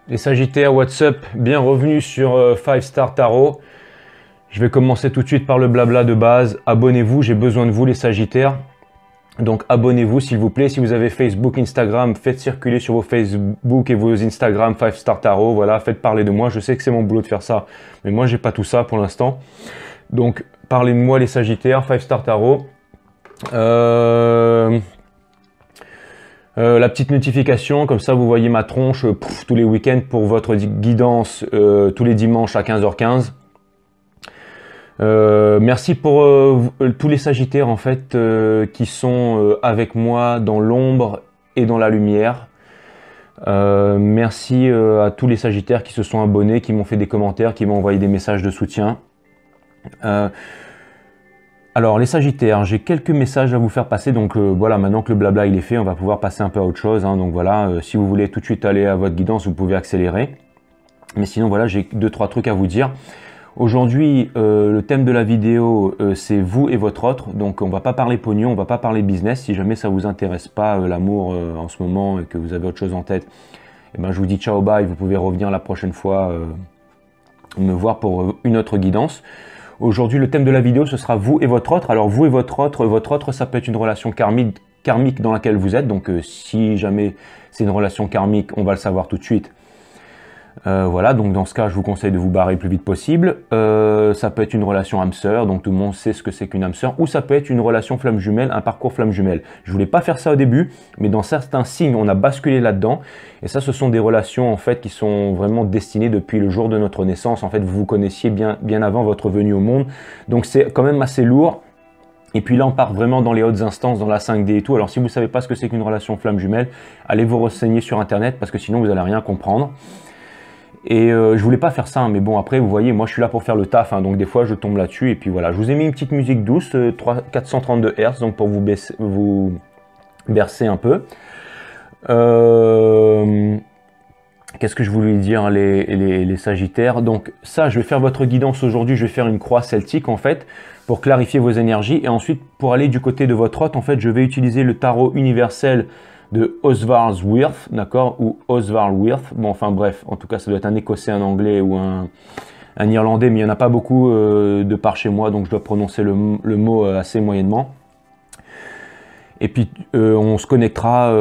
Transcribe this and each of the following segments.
Les Sagittaires, what's up? Bienvenue sur 5 Star Tarot. Je vais commencer tout de suite par le blabla de base. Abonnez-vous, j'ai besoin de vous les Sagittaires. Donc abonnez-vous s'il vous plaît. Si vous avez Facebook, Instagram, faites circuler sur vos Facebook et vos Instagram 5 Star Tarot. Voilà, faites parler de moi. Je sais que c'est mon boulot de faire ça, mais moi j'ai pas tout ça pour l'instant. Donc parlez de moi les Sagittaires, 5 Star Tarot. La petite notification, comme ça vous voyez ma tronche tous les week-ends pour votre guidance tous les dimanches à 15h15. Merci pour tous les Sagittaires en fait qui sont avec moi dans l'ombre et dans la lumière. Merci à tous les Sagittaires qui se sont abonnés, qui m'ont fait des commentaires, qui m'ont envoyé des messages de soutien. Alors les Sagittaires, j'ai quelques messages à vous faire passer, donc voilà, maintenant que le blabla il est fait, on va pouvoir passer un peu à autre chose, hein, donc voilà, si vous voulez tout de suite aller à votre guidance, vous pouvez accélérer, mais sinon voilà, j'ai 2-3 trucs à vous dire. Aujourd'hui, le thème de la vidéo, c'est vous et votre autre, donc on va pas parler pognon, on va pas parler business, si jamais ça vous intéresse pas l'amour en ce moment et que vous avez autre chose en tête, eh ben, je vous dis ciao bye, vous pouvez revenir la prochaine fois me voir pour une autre guidance. Aujourd'hui, le thème de la vidéo, ce sera vous et votre autre. Alors, vous et votre autre, ça peut être une relation karmique dans laquelle vous êtes. Donc, si jamais c'est une relation karmique, on va le savoir tout de suite. Voilà, donc dans ce cas, je vous conseille de vous barrer le plus vite possible. Ça peut être une relation âme sœur, donc tout le monde sait ce que c'est qu'une âme sœur. Ou ça peut être une relation flamme jumelle, un parcours flamme jumelle. Je voulais pas faire ça au début, mais dans certains signes, on a basculé là-dedans. Et ça, ce sont des relations en fait qui sont vraiment destinées depuis le jour de notre naissance. En fait, vous vous connaissiez bien avant votre venue au monde. Donc c'est quand même assez lourd. Et puis là, on part vraiment dans les hautes instances, dans la 5D et tout. Alors si vous ne savez pas ce que c'est qu'une relation flamme jumelle, allez vous renseigner sur Internet parce que sinon, vous n'allez rien comprendre. Et je voulais pas faire ça, hein, mais bon après vous voyez, moi je suis là pour faire le taf, hein, donc des fois je tombe là-dessus et puis voilà. Je vous ai mis une petite musique douce, 432 Hz, donc pour vous bercer un peu. Qu'est-ce que je voulais dire les Sagittaires? Donc ça, je vais faire votre guidance aujourd'hui, je vais faire une croix celtique en fait, pour clarifier vos énergies. Et ensuite, pour aller du côté de votre hôte, en fait, je vais utiliser le tarot universel de Oswald Wirth, d'accord, ou Oswald Wirth, bon enfin bref, en tout cas ça doit être un écossais, un anglais ou un irlandais, mais il n'y en a pas beaucoup de par chez moi, donc je dois prononcer le mot assez moyennement. Et puis on se connectera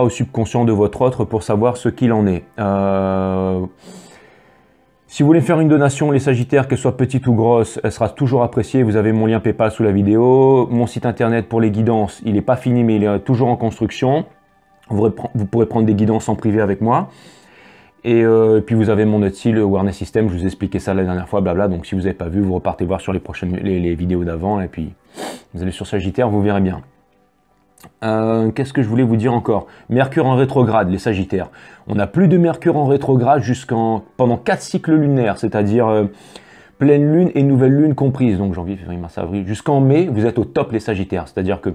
au subconscient de votre autre pour savoir ce qu'il en est. Si vous voulez faire une donation, les Sagittaires, qu'elle soit petite ou grosse, elle sera toujours appréciée. Vous avez mon lien PayPal sous la vidéo. Mon site internet pour les guidances, il n'est pas fini, mais il est toujours en construction. Vous pourrez prendre des guidances en privé avec moi. Et puis vous avez mon Nutsil, le Awareness System, je vous ai expliqué ça la dernière fois, blabla. Donc si vous n'avez pas vu, vous repartez voir sur les vidéos d'avant. Et puis vous allez sur Sagittaire, vous verrez bien. Qu'est-ce que je voulais vous dire encore? Mercure en rétrograde, les Sagittaires. On n'a plus de Mercure en rétrograde pendant 4 cycles lunaires, c'est-à-dire pleine lune et nouvelle lune comprises. Donc janvier, février, mars, avril. Jusqu'en mai, vous êtes au top, les Sagittaires. C'est-à-dire que,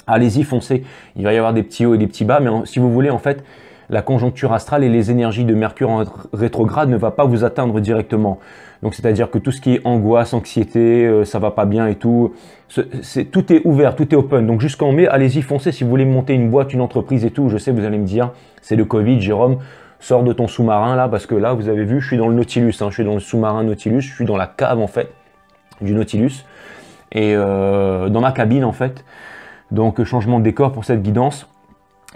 allez-y, foncez. Il va y avoir des petits hauts et des petits bas, mais si vous voulez, en fait, la conjoncture astrale et les énergies de Mercure en rétrograde ne va pas vous atteindre directement. Donc c'est-à-dire que tout ce qui est angoisse, anxiété, ça va pas bien et tout, tout est ouvert, tout est open. Donc jusqu'en mai, allez-y, foncez si vous voulez monter une boîte, une entreprise et tout. Je sais, vous allez me dire, c'est le Covid, Jérôme, sors de ton sous-marin là, parce que là, vous avez vu, je suis dans le Nautilus, hein, je suis dans le sous-marin Nautilus, je suis dans la cave en fait du Nautilus et dans ma cabine en fait. Donc changement de décor pour cette guidance.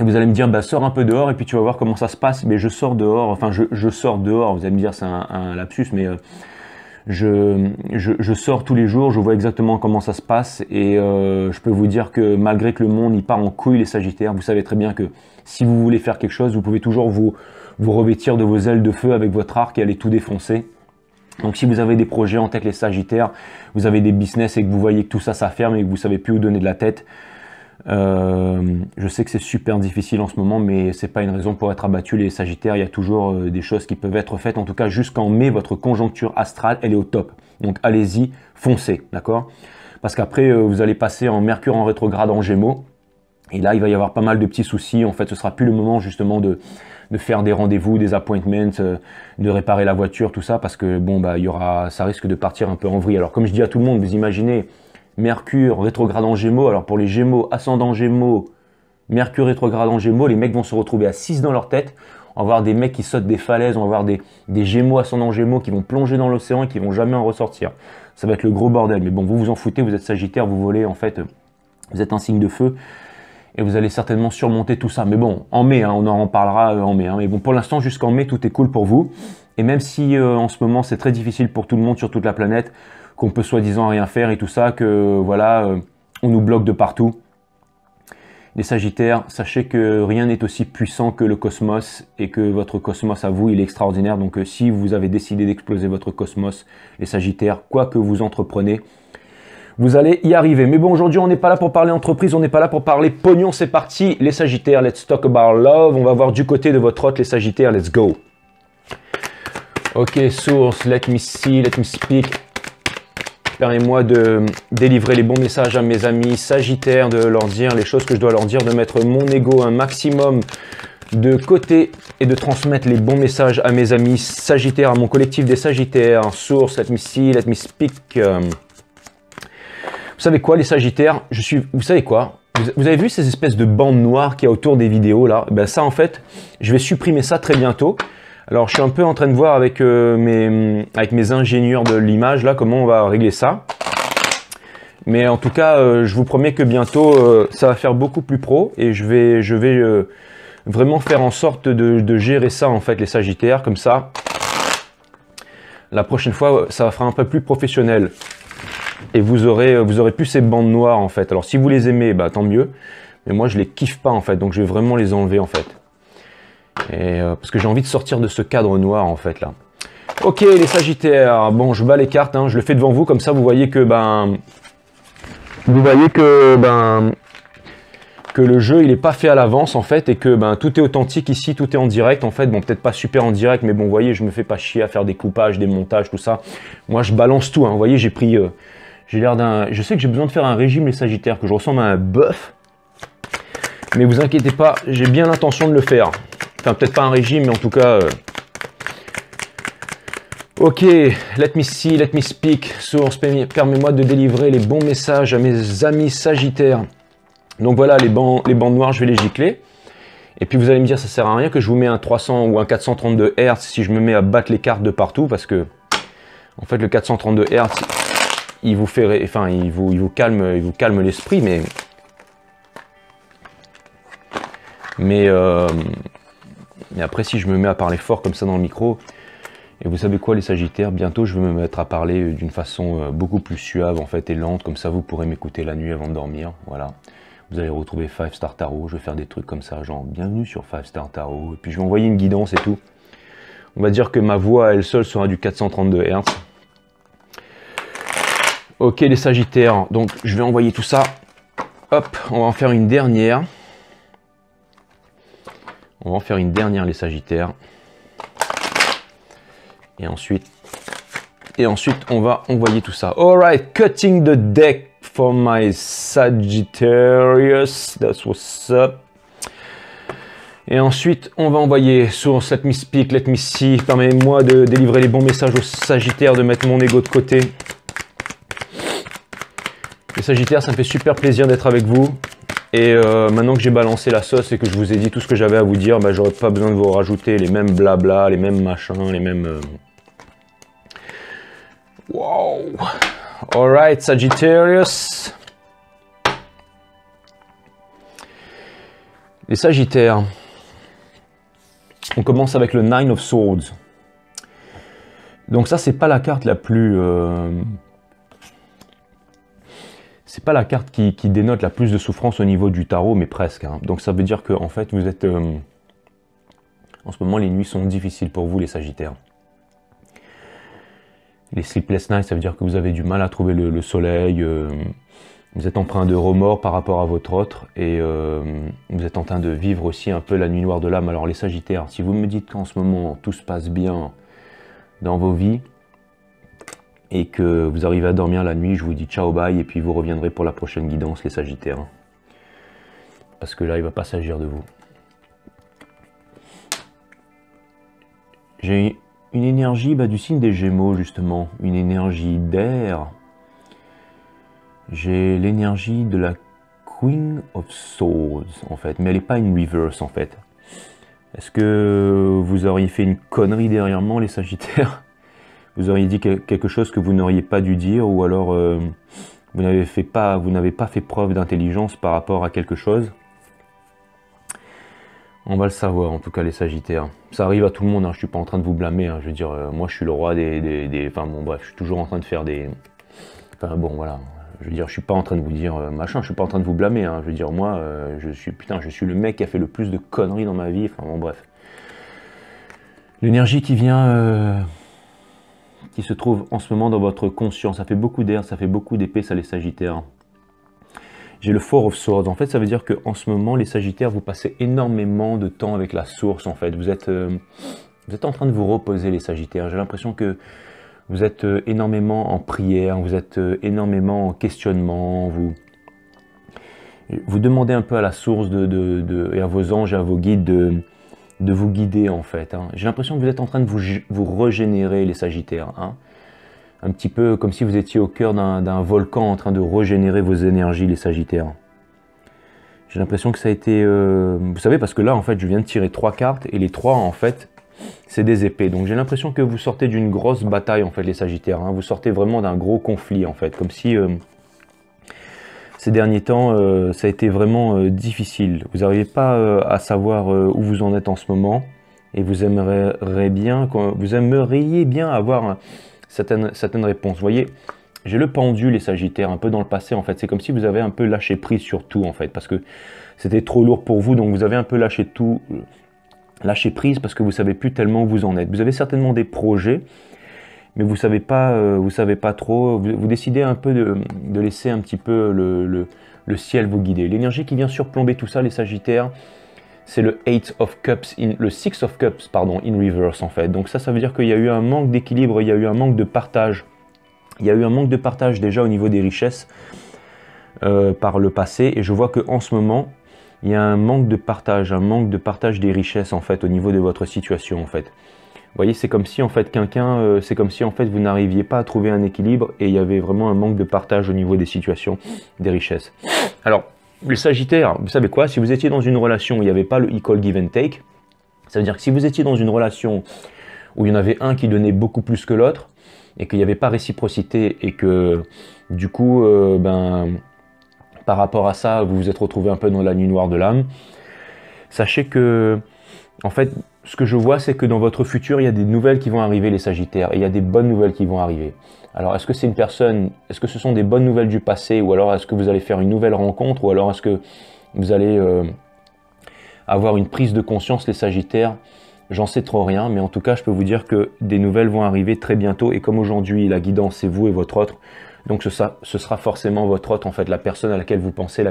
Et vous allez me dire, bah, sors un peu dehors et puis tu vas voir comment ça se passe. Mais je sors dehors, enfin je sors dehors, vous allez me dire c'est un lapsus, mais je sors tous les jours, je vois exactement comment ça se passe et je peux vous dire que malgré que le monde il part en couille les Sagittaires, vous savez très bien que si vous voulez faire quelque chose, vous pouvez toujours vous revêtir de vos ailes de feu avec votre arc et aller tout défoncer. Donc si vous avez des projets en tête les Sagittaires, vous avez des business et que vous voyez que tout ça ferme et que vous savez plus où donner de la tête, je sais que c'est super difficile en ce moment, mais c'est pas une raison pour être abattu les Sagittaires. Il y a toujours des choses qui peuvent être faites. En tout cas, jusqu'en mai, votre conjoncture astrale, elle est au top. Donc allez-y, foncez, d'accord? Parce qu'après, vous allez passer en Mercure en rétrograde en Gémeaux. Et là, il va y avoir pas mal de petits soucis. En fait, ce sera plus le moment justement de faire des rendez-vous, des appointments, de réparer la voiture, tout ça, parce que bon, bah, ça risque de partir un peu en vrille. Alors, comme je dis à tout le monde, vous imaginez Mercure rétrograde en Gémeaux. Alors pour les Gémeaux, ascendant Gémeaux, Mercure rétrograde en Gémeaux, les mecs vont se retrouver à 6 dans leur tête. On va voir des mecs qui sautent des falaises, on va voir des Gémeaux ascendant Gémeaux qui vont plonger dans l'océan et qui vont jamais en ressortir. Ça va être le gros bordel. Mais bon, vous vous en foutez, vous êtes Sagittaire, vous volez en fait, vous êtes un signe de feu. Et vous allez certainement surmonter tout ça. Mais bon, en mai, hein, on en reparlera en mai. Hein. Mais bon, pour l'instant, jusqu'en mai, tout est cool pour vous. Et même si en ce moment, c'est très difficile pour tout le monde sur toute la planète, qu'on peut soi-disant rien faire et tout ça, que voilà, on nous bloque de partout. Les Sagittaires, sachez que rien n'est aussi puissant que le cosmos et que votre cosmos à vous, il est extraordinaire. Donc si vous avez décidé d'exploser votre cosmos, les Sagittaires, quoi que vous entreprenez, vous allez y arriver. Mais bon, aujourd'hui, on n'est pas là pour parler entreprise, on n'est pas là pour parler pognon. C'est parti, les Sagittaires, let's talk about love. On va voir du côté de votre hôte, les Sagittaires, let's go. Ok, source, let me see, let me speak. Permets-moi de délivrer les bons messages à mes amis Sagittaires, de leur dire les choses que je dois leur dire, de mettre mon ego un maximum de côté et de transmettre les bons messages à mes amis Sagittaires, à mon collectif des Sagittaires. Source, let me see, let me speak. Vous savez quoi, les Sagittaires, vous savez quoi, vous avez vu ces espèces de bandes noires qu'il y a autour des vidéos là? Ben ça en fait, je vais supprimer ça très bientôt. Alors je suis un peu en train de voir avec mes ingénieurs de l'image là comment on va régler ça. Mais en tout cas, je vous promets que bientôt ça va faire beaucoup plus pro et je vais vraiment faire en sorte de gérer ça en fait les Sagittaires comme ça. La prochaine fois, ça va faire un peu plus professionnel. Et vous aurez plus ces bandes noires en fait. Alors si vous les aimez, bah tant mieux. Mais moi je les kiffe pas en fait, donc je vais vraiment les enlever en fait. Et parce que j'ai envie de sortir de ce cadre noir en fait là. Ok les Sagittaires, bon je bats les cartes, hein, je le fais devant vous comme ça vous voyez que que le jeu il est pas fait à l'avance en fait et que tout est authentique ici, tout est en direct en fait. Bon peut-être pas super en direct mais bon vous voyez je me fais pas chier à faire des coupages, des montages, tout ça. Moi je balance tout, hein. Vous voyez j'ai pris, j'ai l'air d'un, je sais que j'ai besoin de faire un régime les Sagittaires, que je ressemble à un bœuf. Mais vous inquiétez pas, j'ai bien l'intention de le faire. Enfin peut-être pas un régime mais en tout cas... Ok, let me see, let me speak. Source, permets-moi de délivrer les bons messages à mes amis Sagittaires. Donc voilà, les bandes noires, je vais les gicler. Et puis vous allez me dire, ça sert à rien que je vous mets un 300 ou un 432 Hz si je me mets à battre les cartes de partout, parce que en fait le 432 Hz, il vous fait, enfin il vous calme l'esprit, mais après si je me mets à parler fort comme ça dans le micro. Et vous savez quoi les Sagittaires, bientôt je vais me mettre à parler d'une façon beaucoup plus suave en fait et lente, comme ça vous pourrez m'écouter la nuit avant de dormir, voilà. Vous allez retrouver 5 Star Tarot, je vais faire des trucs comme ça, genre bienvenue sur 5 Star Tarot, et puis je vais envoyer une guidance et tout. On va dire que ma voix à elle seule sera du 432 Hz. Ok les Sagittaires, donc je vais envoyer tout ça, hop, on va en faire une dernière. On va en faire une dernière les Sagittaires. Et ensuite, on va envoyer tout ça. Alright, cutting the deck for my Sagittarius. That's what's up. Et ensuite, on va envoyer source, let me speak, let me see. Permets-moi de délivrer les bons messages aux Sagittaires, de mettre mon ego de côté. Les Sagittaires, ça me fait super plaisir d'être avec vous. Et maintenant que j'ai balancé la sauce et que je vous ai dit tout ce que j'avais à vous dire, j'aurais pas besoin de vous rajouter les mêmes blabla, les mêmes machins, les mêmes... Wow! Alright, Sagittarius. Les Sagittaires. On commence avec le 9 of Swords. Donc ça, c'est pas la carte la plus... C'est pas la carte qui dénote la plus de souffrance au niveau du tarot, mais presque. Hein. Donc ça veut dire que en fait, vous êtes... en ce moment, les nuits sont difficiles pour vous, les Sagittaires. Les sleepless nights, ça veut dire que vous avez du mal à trouver le soleil. Vous êtes empreint de remords par rapport à votre autre. Et vous êtes en train de vivre aussi un peu la nuit noire de l'âme. Alors les Sagittaires, si vous me dites qu'en ce moment, tout se passe bien dans vos vies, et que vous arrivez à dormir la nuit, je vous dis ciao bye, et puis vous reviendrez pour la prochaine guidance, les Sagittaires. Parce que là, il ne va pas s'agir de vous. J'ai une énergie du signe des Gémeaux, justement. Une énergie d'air. J'ai l'énergie de la Queen of Swords, en fait. Mais elle n'est pas une reverse, en fait. Est-ce que vous auriez fait une connerie dernièrement, les Sagittaires? Vous auriez dit quelque chose que vous n'auriez pas dû dire, ou alors vous n'avez pas fait preuve d'intelligence par rapport à quelque chose? On va le savoir, en tout cas, les Sagittaires. Ça arrive à tout le monde, hein, je ne suis pas en train de vous blâmer. Hein, je veux dire, moi, je suis le roi Enfin, bon, bref, je suis toujours en train de faire des... Enfin, bon, voilà. Je veux dire, je suis pas en train de vous dire machin, je suis pas en train de vous blâmer. Hein, je veux dire, moi, je suis le mec qui a fait le plus de conneries dans ma vie. Enfin, bon, bref. L'énergie qui vient... qui se trouve en ce moment dans votre conscience. Ça fait beaucoup d'air, ça fait beaucoup d'épée, ça, les Sagittaires. J'ai le Four of Swords. En fait, ça veut dire qu'en ce moment, les Sagittaires, vous passez énormément de temps avec la source, en fait. Vous êtes en train de vous reposer, les Sagittaires. J'ai l'impression que vous êtes énormément en prière, vous êtes énormément en questionnement, vous demandez un peu à la source et à vos anges et à vos guides de vous guider, en fait. Hein. J'ai l'impression que vous êtes en train de vous régénérer, les Sagittaires. Hein. Un petit peu comme si vous étiez au cœur d'un volcan en train de régénérer vos énergies, les Sagittaires. J'ai l'impression que ça a été... vous savez, parce que là, en fait, je viens de tirer 3 cartes, et les 3, en fait, c'est des épées. Donc j'ai l'impression que vous sortez d'une grosse bataille, en fait, les Sagittaires. Hein. Vous sortez vraiment d'un gros conflit, en fait. Comme si ces derniers temps, ça a été vraiment difficile. Vous n'arrivez pas à savoir où vous en êtes en ce moment. Et vous aimeriez bien avoir... certaines réponses. Vous voyez, j'ai le pendu, les Sagittaires, un peu dans le passé, en fait. C'est comme si vous avez un peu lâché prise sur tout, en fait, parce que c'était trop lourd pour vous, donc vous avez un peu lâché prise parce que vous ne savez plus tellement où vous en êtes. Vous avez certainement des projets, mais vous savez pas trop. Vous décidez un peu de laisser un petit peu le ciel vous guider. L'énergie qui vient surplomber tout ça, les Sagittaires, c'est le le Six of Cups, pardon, in reverse, en fait. Donc ça veut dire qu'il y a eu un manque d'équilibre, il y a eu un manque de partage. Il y a eu un manque de partage déjà au niveau des richesses par le passé. Et je vois qu'en ce moment, il y a un manque de partage des richesses, en fait, au niveau de votre situation, en fait. Vous voyez, c'est comme si, en fait, vous n'arriviez pas à trouver un équilibre et il y avait vraiment un manque de partage au niveau des situations, des richesses. Alors, les Sagittaires, vous savez quoi? Si vous étiez dans une relation où il n'y avait pas le equal give and take, ça veut dire que si vous étiez dans une relation où il y en avait un qui donnait beaucoup plus que l'autre, et qu'il n'y avait pas réciprocité, et que du coup, par rapport à ça, vous vous êtes retrouvé un peu dans la nuit noire de l'âme, sachez que, en fait, ce que je vois, c'est que dans votre futur, il y a des nouvelles qui vont arriver, les Sagittaires, et il y a des bonnes nouvelles qui vont arriver. Alors, est-ce que c'est une personne, est-ce que ce sont des bonnes nouvelles du passé, ou alors est-ce que vous allez faire une nouvelle rencontre, ou alors est-ce que vous allez avoir une prise de conscience, les Sagittaires? J'en sais trop rien, mais en tout cas, je peux vous dire que des nouvelles vont arriver très bientôt, et comme aujourd'hui, la guidance, c'est vous et votre autre, donc ce sera forcément votre autre, en fait, la personne à laquelle vous pensez,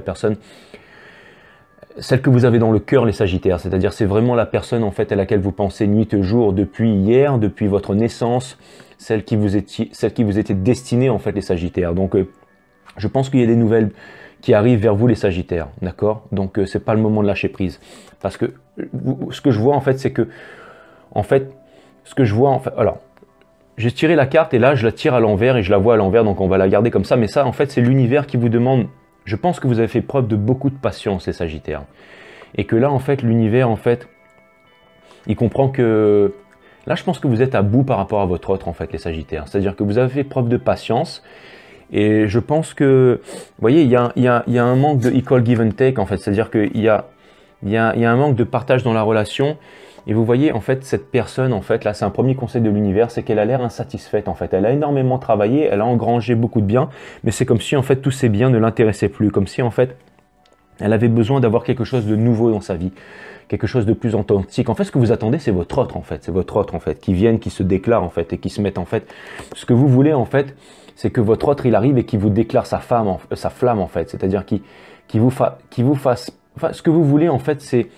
celle que vous avez dans le cœur, les Sagittaires, c'est-à-dire c'est vraiment la personne, en fait, à laquelle vous pensez nuit et jour depuis hier, depuis votre naissance, celle qui vous était destinée, en fait, les Sagittaires. Donc, je pense qu'il y a des nouvelles qui arrivent vers vous, les Sagittaires, d'accord? Donc, c'est pas le moment de lâcher prise. Parce que ce que je vois, en fait, c'est que, alors, j'ai tiré la carte et là, je la tire à l'envers et je la vois à l'envers, donc on va la garder comme ça. Mais ça, en fait, c'est l'univers qui vous demande. Je pense que vous avez fait preuve de beaucoup de patience, les Sagittaires. Et que là, en fait, l'univers, en fait, il comprend que... Là, je pense que vous êtes à bout par rapport à votre autre, en fait, les Sagittaires. C'est-à-dire que vous avez fait preuve de patience. Et je pense que... Vous voyez, il y a un manque de equal give and take, en fait. C'est-à-dire qu'il y a un manque de partage dans la relation. Et vous voyez, en fait, cette personne, en fait, là, c'est un premier conseil de l'univers, c'est qu'elle a l'air insatisfaite, en fait. Elle a énormément travaillé, elle a engrangé beaucoup de biens, mais c'est comme si, en fait, tous ces biens ne l'intéressaient plus. Comme si, en fait, elle avait besoin d'avoir quelque chose de nouveau dans sa vie, quelque chose de plus authentique. En fait, ce que vous attendez, c'est votre autre, en fait. C'est votre autre, en fait, qui viennent, qui se déclarent, en fait, et qui se mettent, en fait. Ce que vous voulez, en fait, c'est que votre autre, il arrive et qui vous déclare sa flamme, en fait. C'est-à-dire qui vous fasse... Enfin, ce que vous voulez, en fait, c'est...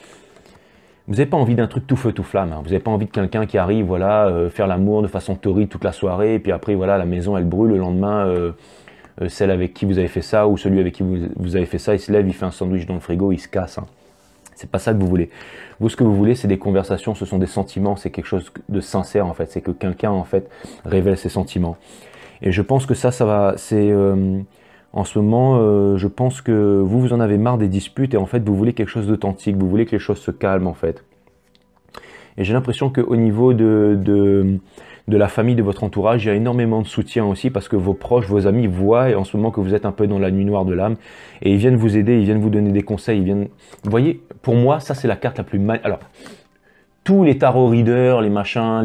Vous n'avez pas envie d'un truc tout feu, tout flamme. Hein. Vous n'avez pas envie de quelqu'un qui arrive, voilà, faire l'amour de façon torride toute la soirée, et puis après, voilà, la maison, elle brûle. Le lendemain, celle avec qui vous avez fait ça, ou celui avec qui vous avez fait ça, il se lève, il fait un sandwich dans le frigo, il se casse. Hein. C'est pas ça que vous voulez. Vous, ce que vous voulez, c'est des conversations, ce sont des sentiments, c'est quelque chose de sincère, en fait. C'est que quelqu'un, en fait, révèle ses sentiments. Et je pense que ça va... C'est... En ce moment, je pense que vous en avez marre des disputes et en fait, vous voulez quelque chose d'authentique, vous voulez que les choses se calment en fait. Et j'ai l'impression qu'au niveau de la famille, de votre entourage, il y a énormément de soutien aussi parce que vos proches, vos amis voient en ce moment que vous êtes un peu dans la nuit noire de l'âme et ils viennent vous aider, ils viennent vous donner des conseils, ils viennent... Vous voyez, pour moi, ça c'est la carte la plus mal... Alors, tous les tarot readers, les machins,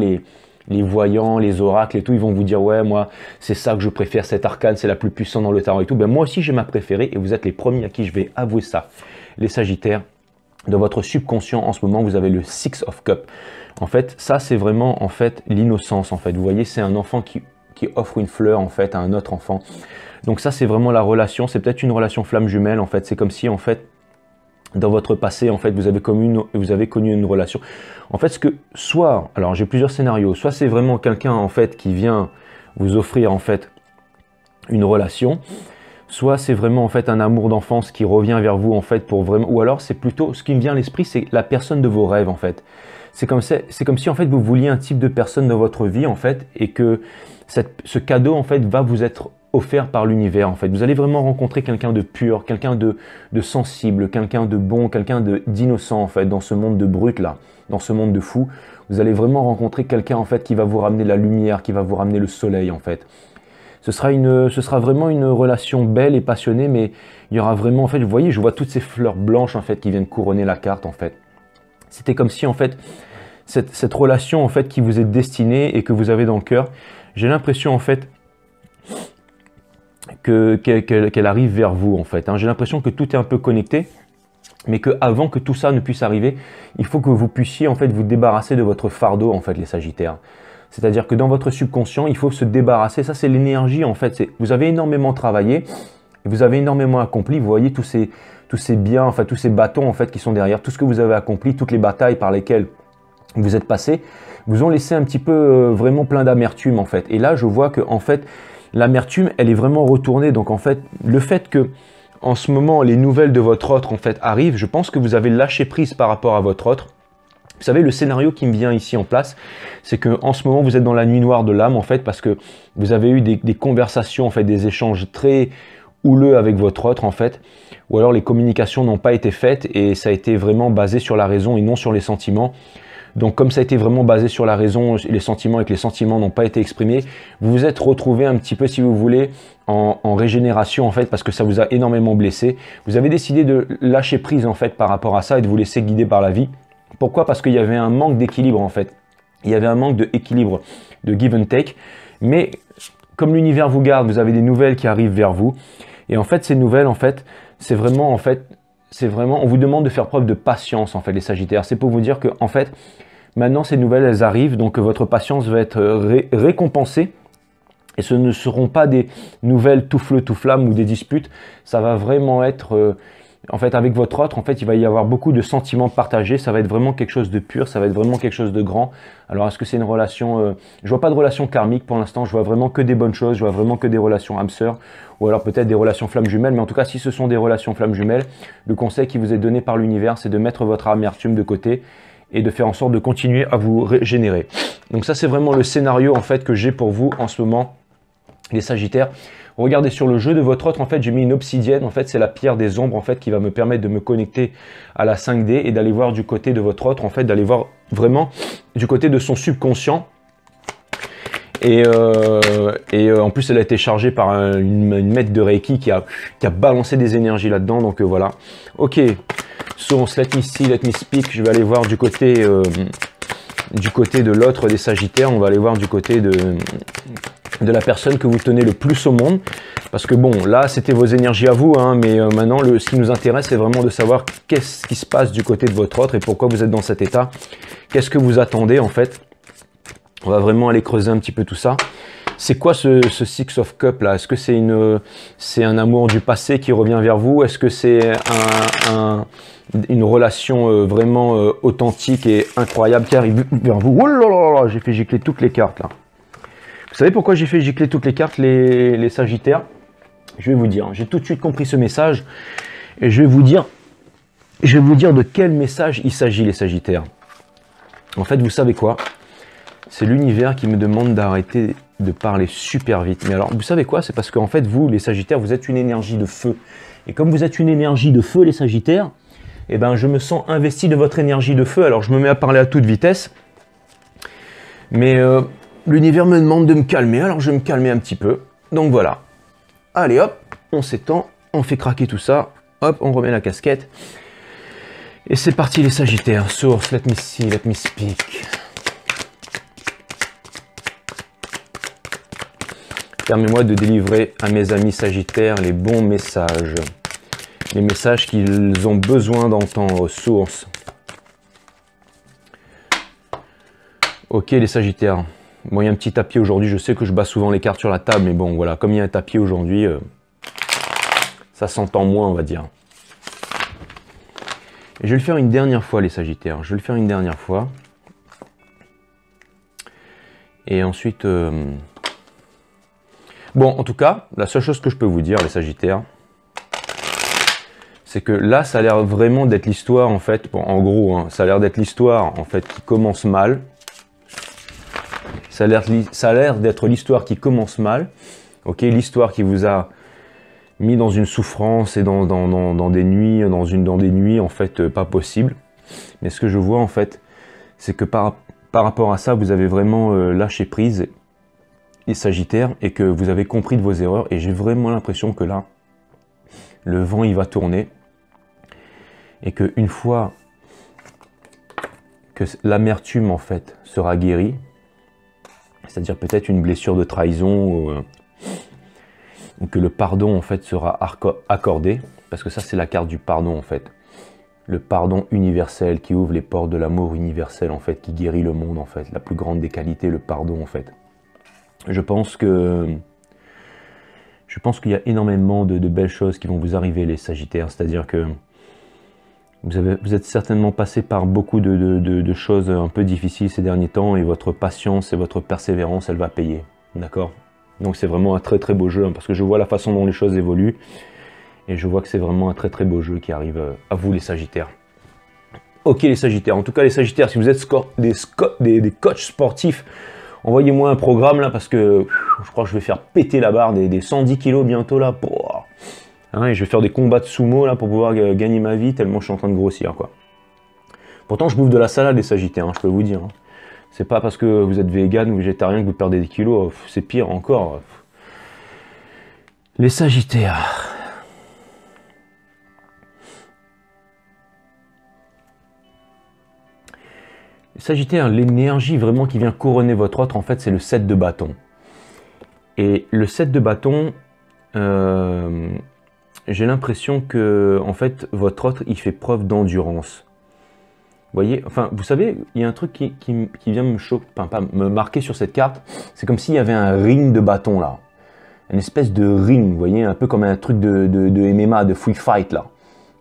les voyants, les oracles et tout, ils vont vous dire « Ouais, moi, c'est ça que je préfère, cet arcane, c'est la plus puissante dans le tarot et tout. » Ben moi aussi, j'ai ma préférée et vous êtes les premiers à qui je vais avouer ça. Les Sagittaires, dans votre subconscient, en ce moment, vous avez le Six of Cups. En fait, ça, c'est vraiment, en fait, l'innocence, en fait. Vous voyez, c'est un enfant qui offre une fleur, en fait, à un autre enfant. Donc ça, c'est vraiment la relation. C'est peut-être une relation flamme jumelle, en fait. C'est comme si, en fait, dans votre passé, en fait, vous avez connu une relation. En fait, soit, alors j'ai plusieurs scénarios, soit c'est vraiment quelqu'un, en fait, qui vient vous offrir, en fait, une relation, soit c'est vraiment, en fait, un amour d'enfance qui revient vers vous, en fait, pour vraiment, ou alors c'est plutôt, ce qui me vient à l'esprit, c'est la personne de vos rêves, en fait. C'est comme si, en fait, vous vouliez un type de personne dans votre vie, en fait, et que ce cadeau, en fait, va vous être offert par l'univers, en fait. Vous allez vraiment rencontrer quelqu'un de pur, quelqu'un de sensible, quelqu'un de bon, quelqu'un d'innocent, en fait, dans ce monde de brut, là, dans ce monde de fou. Vous allez vraiment rencontrer quelqu'un, en fait, qui va vous ramener la lumière, qui va vous ramener le soleil, en fait. Ce sera vraiment une relation belle et passionnée, mais il y aura vraiment, en fait, vous voyez, je vois toutes ces fleurs blanches, en fait, qui viennent couronner la carte, en fait. C'était comme si, en fait, cette relation, en fait, qui vous est destinée et que vous avez dans le cœur, j'ai l'impression, en fait, qu'elle arrive vers vous, en fait. Hein. J'ai l'impression que tout est un peu connecté, mais qu'avant que tout ça ne puisse arriver, il faut que vous puissiez, en fait, vous débarrasser de votre fardeau, en fait, les Sagittaires. C'est-à-dire que dans votre subconscient, il faut se débarrasser. Ça, c'est l'énergie, en fait. Vous avez énormément travaillé, vous avez énormément accompli. Vous voyez tous ces biens, enfin, tous ces bâtons, en fait, qui sont derrière, tout ce que vous avez accompli, toutes les batailles par lesquelles vous êtes passé, vous ont laissé un petit peu vraiment plein d'amertume, en fait. Et là, je vois que, en fait, l'amertume, elle est vraiment retournée. Donc, en fait, le fait que, en ce moment, les nouvelles de votre autre, en fait, arrivent, je pense que vous avez lâché prise par rapport à votre autre. Vous savez, le scénario qui me vient ici en place, c'est que en ce moment, vous êtes dans la nuit noire de l'âme, en fait, parce que vous avez eu des conversations, en fait, des échanges très houleux avec votre autre, en fait, ou alors les communications n'ont pas été faites et ça a été vraiment basé sur la raison et non sur les sentiments. Donc, comme ça a été vraiment basé sur la raison et les sentiments et que les sentiments n'ont pas été exprimés, vous vous êtes retrouvé un petit peu, si vous voulez, en régénération, en fait, parce que ça vous a énormément blessé. Vous avez décidé de lâcher prise, en fait, par rapport à ça et de vous laisser guider par la vie. Pourquoi? Parce qu'il y avait un manque d'équilibre, en fait. Il y avait un manque d'équilibre, de give and take. Mais comme l'univers vous garde, vous avez des nouvelles qui arrivent vers vous. Et en fait, ces nouvelles, en fait, c'est vraiment, on vous demande de faire preuve de patience, en fait, les Sagittaires. C'est pour vous dire que, en fait, maintenant, ces nouvelles, elles arrivent, donc votre patience va être récompensée. Et ce ne seront pas des nouvelles tout feu, tout flamme ou des disputes. Ça va vraiment être, en fait, avec votre autre, en fait, il va y avoir beaucoup de sentiments partagés. Ça va être vraiment quelque chose de pur, ça va être vraiment quelque chose de grand. Alors, est-ce que c'est une relation... je vois pas de relation karmique pour l'instant. Je vois vraiment que des bonnes choses. Je vois vraiment que des relations âme-sœur. Ou alors peut-être des relations flammes jumelles. Mais en tout cas, si ce sont des relations flammes jumelles, le conseil qui vous est donné par l'univers, c'est de mettre votre amertume de côté et de faire en sorte de continuer à vous régénérer. Donc ça, c'est vraiment le scénario, en fait, que j'ai pour vous en ce moment, les Sagittaires. Regardez sur le jeu de votre autre, en fait, j'ai mis une obsidienne. En fait, c'est la pierre des ombres, en fait, qui va me permettre de me connecter à la 5D et d'aller voir du côté de votre autre, en fait, d'aller voir vraiment du côté de son subconscient. Et en plus, elle a été chargée par une maître de Reiki qui a balancé des énergies là-dedans. Donc voilà. Ok. So, let me see, let me speak. Je vais aller voir du côté de l'autre des Sagittaires. On va aller voir du côté de la personne que vous tenez le plus au monde. Parce que bon, là, c'était vos énergies à vous, hein, mais maintenant, ce qui nous intéresse, c'est vraiment de savoir qu'est-ce qui se passe du côté de votre autre et pourquoi vous êtes dans cet état. Qu'est-ce que vous attendez, en fait? On va vraiment aller creuser un petit peu tout ça. C'est quoi ce Six of Cups là? Est-ce que c'est un amour du passé qui revient vers vous? Est-ce que c'est une relation vraiment authentique et incroyable qui arrive vers vous? Oh là là là, j'ai fait gicler toutes les cartes là. Vous savez pourquoi j'ai fait gicler toutes les cartes, les Sagittaires? Je vais vous dire. J'ai tout de suite compris ce message et je vais vous dire de quel message il s'agit, les Sagittaires. En fait, vous savez quoi? C'est l'univers qui me demande d'arrêter de parler super vite. Mais alors, vous savez quoi? C'est parce qu'en fait, vous, les Sagittaires, vous êtes une énergie de feu. Et comme vous êtes une énergie de feu, les Sagittaires, eh ben, je me sens investi de votre énergie de feu. Alors, je me mets à parler à toute vitesse. Mais l'univers me demande de me calmer, alors je vais me calmer un petit peu. Donc voilà. Allez hop, on s'étend, on fait craquer tout ça. Hop, on remet la casquette. Et c'est parti les Sagittaires. Source, let me see, let me speak. Permets-moi de délivrer à mes amis Sagittaires les bons messages. Les messages qu'ils ont besoin d'entendre. Source. Ok les Sagittaires. Bon, il y a un petit tapis aujourd'hui. Je sais que je bats souvent les cartes sur la table. Mais bon, voilà. Comme il y a un tapis aujourd'hui, ça s'entend moins, on va dire. Et je vais le faire une dernière fois, les Sagittaires. Je vais le faire une dernière fois. Et ensuite... Bon, en tout cas, la seule chose que je peux vous dire, les Sagittaires, c'est que là, ça a l'air vraiment d'être l'histoire, en fait. Bon, en gros, hein, ça a l'air d'être l'histoire, en fait, qui commence mal. Ça a l'air d'être l'histoire qui commence mal. Ok, l'histoire qui vous a mis dans une souffrance et dans des nuits, dans des nuits en fait pas possibles. Mais ce que je vois en fait, c'est que par rapport à ça, vous avez vraiment lâché prise, les Sagittaires, et que vous avez compris de vos erreurs. Et j'ai vraiment l'impression que là, le vent il va tourner, et que une fois que l'amertume en fait sera guérie, c'est-à-dire peut-être une blessure de trahison ou que le pardon en fait sera accordé, parce que ça c'est la carte du pardon en fait, le pardon universel qui ouvre les portes de l'amour universel en fait, qui guérit le monde en fait, la plus grande des qualités, le pardon en fait. Je pense qu'il y a énormément de belles choses qui vont vous arriver les Sagittaires, c'est-à-dire que vous êtes certainement passé par beaucoup de choses un peu difficiles ces derniers temps, et votre patience et votre persévérance elle va payer, d'accord? Donc c'est vraiment un très très beau jeu, hein, parce que je vois la façon dont les choses évoluent, et je vois que c'est vraiment un très très beau jeu qui arrive à vous les Sagittaires. Ok les Sagittaires, en tout cas les Sagittaires, si vous êtes des coachs sportifs, envoyez-moi un programme là, parce que je crois que je vais faire péter la barre des 110 kilos bientôt là, hein, et je vais faire des combats de sumo là pour pouvoir gagner ma vie, tellement je suis en train de grossir quoi. Pourtant je bouffe de la salade les Sagittaires, hein, je peux vous dire. Hein. C'est pas parce que vous êtes vegan ou végétarien que vous perdez des kilos, c'est pire encore. Les Sagittaires. Les Sagittaires, l'énergie vraiment qui vient couronner votre autre, en fait, c'est le 7 de bâton. Et le 7 de bâton, j'ai l'impression que, en fait, votre autre, il fait preuve d'endurance. Vous voyez, enfin, vous savez, il y a un truc qui vient me choquer, enfin, pas me marquer sur cette carte. C'est comme s'il y avait un ring de bâton là, une espèce de ring, vous voyez, un peu comme un truc de MMA, de free fight là.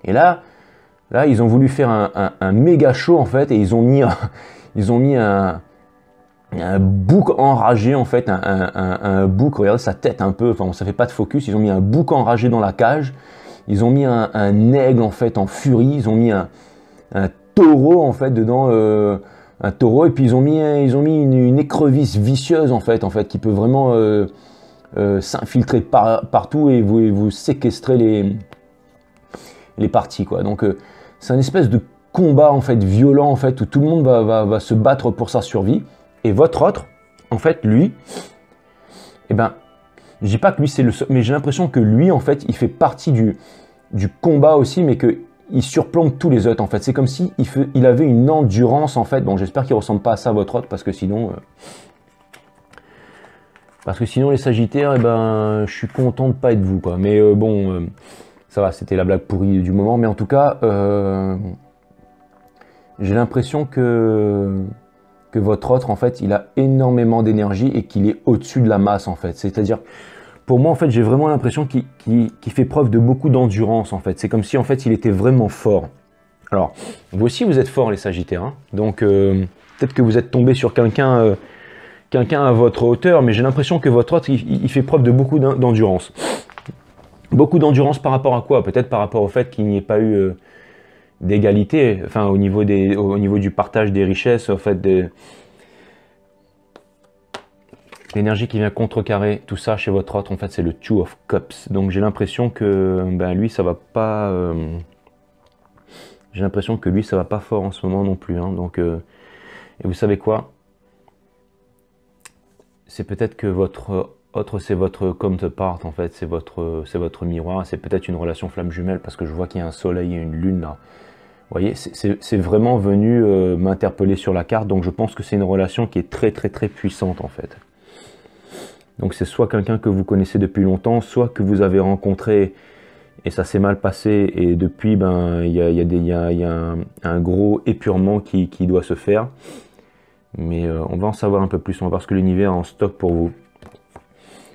Et là, ils ont voulu faire un méga show en fait, et ils ont mis un bouc enragé en fait, un bouc. Regardez sa tête un peu, enfin, ça fait pas de focus. Ils ont mis un bouc enragé dans la cage. Ils ont mis un aigle en fait en furie. Ils ont mis un taureau en fait dedans, un taureau, et puis ils ont mis une écrevisse vicieuse en fait qui peut vraiment s'infiltrer partout et vous séquestrer les parties quoi. Donc c'est une espèce de combat en fait violent en fait, où tout le monde va se battre pour sa survie. Et votre autre en fait, lui, eh ben, je dis pas que lui c'est le seul, mais j'ai l'impression que lui en fait il fait partie du combat aussi, mais que il surplombe tous les autres en fait. C'est comme si il avait une endurance en fait. Bon, j'espère qu'il ressemble pas à ça votre autre, parce que sinon les Sagittaires, eh ben, je suis content de pas être vous quoi. Mais bon, ça va, c'était la blague pourrie du moment. Mais en tout cas, j'ai l'impression que votre autre en fait, il a énormément d'énergie et qu'il est au-dessus de la masse en fait. C'est-à-dire, pour moi, en fait, j'ai vraiment l'impression qu'il fait preuve de beaucoup d'endurance, en fait. C'est comme si, en fait, il était vraiment fort. Alors, vous aussi, vous êtes fort, les Sagittaires. Hein. Donc, peut-être que vous êtes tombé sur quelqu'un à votre hauteur, mais j'ai l'impression que votre autre, il fait preuve de beaucoup d'endurance. Beaucoup d'endurance par rapport à quoi? Peut-être par rapport au fait qu'il n'y ait pas eu d'égalité, enfin, au niveau du partage des richesses, en fait, l'énergie qui vient contrecarrer tout ça chez votre autre, en fait, c'est le Two of Cups. Donc j'ai l'impression que lui, ça va pas. J'ai l'impression que lui, ça va pas fort en ce moment non plus. Hein. Donc, et vous savez quoi? c'est peut-être que votre autre, c'est votre counterpart, en fait, c'est votre miroir, c'est peut-être une relation flamme jumelle, parce que je vois qu'il y a un soleil et une lune là. Vous voyez, c'est vraiment venu m'interpeller sur la carte, donc je pense que c'est une relation qui est très très très puissante en fait. Donc c'est soit quelqu'un que vous connaissez depuis longtemps, soit que vous avez rencontré et ça s'est mal passé, et depuis, ben, il y a un gros épurement qui doit se faire. Mais on va en savoir un peu plus, on va voir ce que l'univers a en stock pour vous.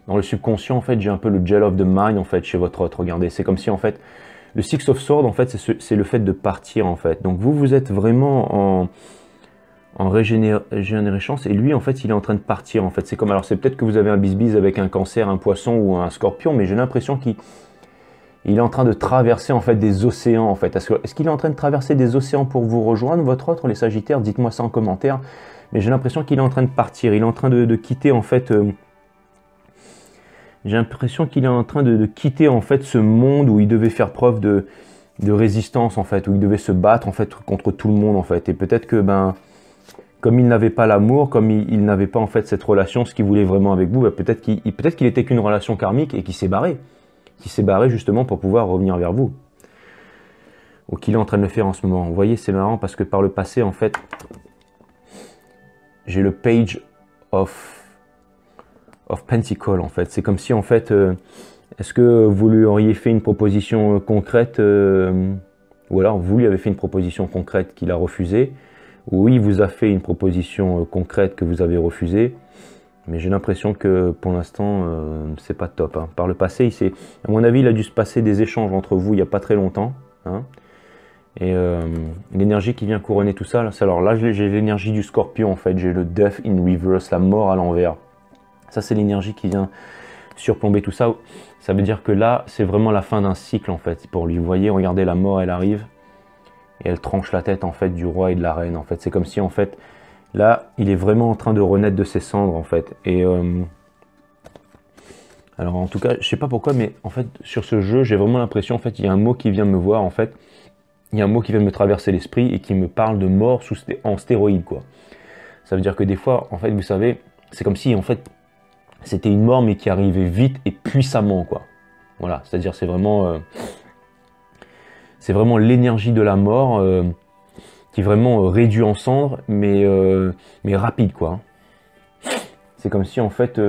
Dans le subconscient, en fait, j'ai un peu le gel of the mind, en fait, chez votre autre. Regardez, c'est comme si, en fait, le Six of Swords, en fait, c'est le fait de partir, en fait. Donc vous êtes vraiment en régénérescence, et lui, en fait, il est en train de partir, en fait. C'est comme, alors c'est peut-être que vous avez un bisbise avec un cancer, un poisson ou un scorpion, mais j'ai l'impression qu'il est en train de traverser, en fait, des océans, en fait. Est-ce qu'il est en train de traverser des océans pour vous rejoindre, votre autre, les Sagittaires? Dites-moi ça en commentaire. Mais j'ai l'impression qu'il est en train de partir, il est en train de quitter, en fait... j'ai l'impression qu'il est en train de quitter, en fait, ce monde où il devait faire preuve de résistance, en fait, où il devait se battre, en fait, contre tout le monde, en fait. Et peut-être que, ben... comme il n'avait pas l'amour, comme il n'avait pas en fait cette relation, ce qu'il voulait vraiment avec vous, bah peut-être qu'il était qu'une relation karmique et qu'il s'est barré. Qu'il s'est barré justement pour pouvoir revenir vers vous. Ou qu'il est en train de le faire en ce moment. Vous voyez, c'est marrant parce que par le passé, en fait, j'ai le Page of Pentacles, en fait. C'est comme si, en fait, est-ce que vous lui auriez fait une proposition concrète, ou alors vous lui avez fait une proposition concrète qu'il a refusée, ou il vous a fait une proposition concrète que vous avez refusée, mais j'ai l'impression que pour l'instant, c'est pas top. Hein. Par le passé, à mon avis, il a dû se passer des échanges entre vous il n'y a pas très longtemps. Hein. Et l'énergie qui vient couronner tout ça, alors là, j'ai l'énergie du Scorpion, en fait. J'ai le Death in Reverse, la mort à l'envers. Ça, c'est l'énergie qui vient surplomber tout ça. Ça veut dire que là, c'est vraiment la fin d'un cycle, en fait, pour lui. Vous voyez, regardez, la mort, elle arrive. Et elle tranche la tête, en fait, du roi et de la reine, en fait. C'est comme si, en fait, là, il est vraiment en train de renaître de ses cendres, en fait. Et alors, en tout cas, je sais pas pourquoi, mais en fait, sur ce jeu, j'ai vraiment l'impression, en fait, il y a un mot qui vient me voir, en fait. Il y a un mot qui vient me traverser l'esprit et qui me parle de mort en stéroïde, quoi. Ça veut dire que des fois, en fait, vous savez, c'est comme si, en fait, c'était une mort, mais qui arrivait vite et puissamment, quoi. Voilà, c'est-à-dire, c'est vraiment l'énergie de la mort qui est vraiment réduit en cendres, mais rapide, quoi. C'est comme si, en fait,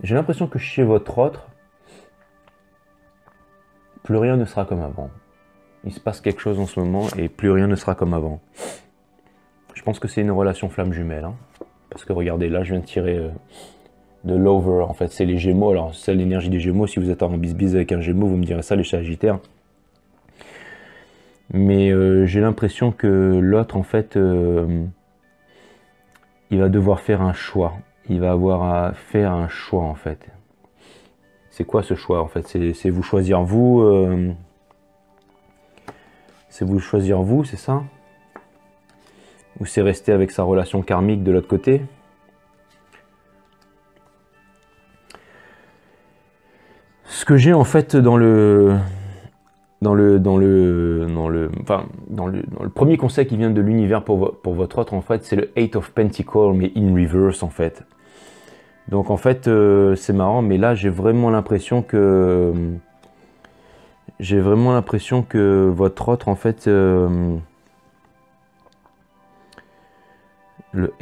j'ai l'impression que chez votre autre, plus rien ne sera comme avant. Il se passe quelque chose en ce moment et plus rien ne sera comme avant. Je pense que c'est une relation flamme jumelle. Hein, parce que regardez, là, je viens de tirer de l'over. En fait, c'est les Gémeaux. Alors, c'est l'énergie des Gémeaux. Si vous êtes en bisbise avec un Gémeaux, vous me direz ça, les Sagittaires. Mais j'ai l'impression que l'autre, en fait, il va devoir faire un choix. Il va avoir à faire un choix, en fait. C'est quoi ce choix, en fait? C'est vous choisir vous. C'est vous choisir vous, c'est ça? Ou c'est rester avec sa relation karmique de l'autre côté? Ce que j'ai, en fait, dans le premier conseil qui vient de l'univers pour votre autre, en fait, c'est le Eight of Pentacles, mais in reverse, en fait. Donc, en fait, c'est marrant, mais là, j'ai vraiment l'impression que votre autre, en fait, le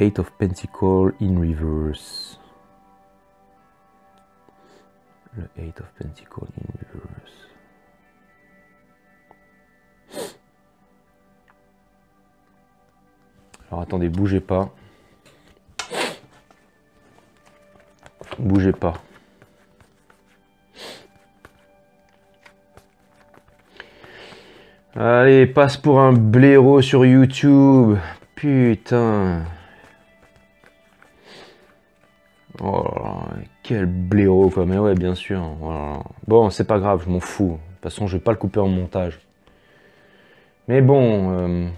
Eight of Pentacles in reverse. Le Eight of Pentacles in reverse. Alors attendez, bougez pas. Bougez pas. Allez, passe pour un blaireau sur YouTube. Putain. Oh là là, quel blaireau quoi. Mais ouais, bien sûr. Voilà. Bon, c'est pas grave, je m'en fous. De toute façon, je vais pas le couper en montage. Mais bon...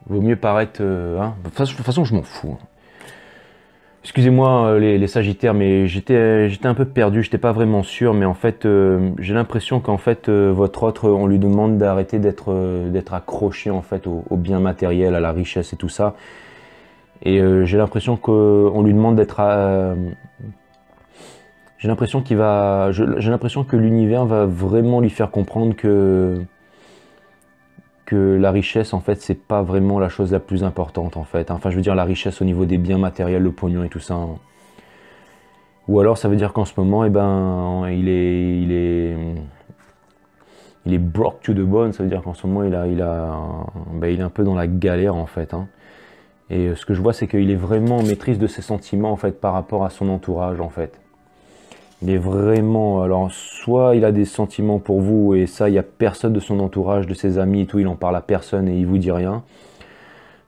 vaut mieux paraître... hein. De toute façon, je m'en fous. Excusez-moi les Sagittaires, mais j'étais un peu perdu, j'étais pas vraiment sûr, mais en fait, j'ai l'impression qu'en fait, votre autre, on lui demande d'arrêter d'être accroché en fait au bien matériel, à la richesse et tout ça. Et j'ai l'impression qu'on lui demande d'être... j'ai l'impression que l'univers va vraiment lui faire comprendre que la richesse, en fait, c'est pas vraiment la chose la plus importante, en fait. Enfin, je veux dire, la richesse au niveau des biens matériels, le pognon et tout ça. Hein. Ou alors, ça veut dire qu'en ce moment, eh ben, il est broke to the bone. Ça veut dire qu'en ce moment, ben, il est un peu dans la galère, en fait. Hein. Et ce que je vois, c'est qu'il est vraiment en maîtrise de ses sentiments, en fait, par rapport à son entourage, en fait. Il est vraiment... Alors, soit il a des sentiments pour vous, et ça, il n'y a personne de son entourage, de ses amis et tout, il en parle à personne et il vous dit rien.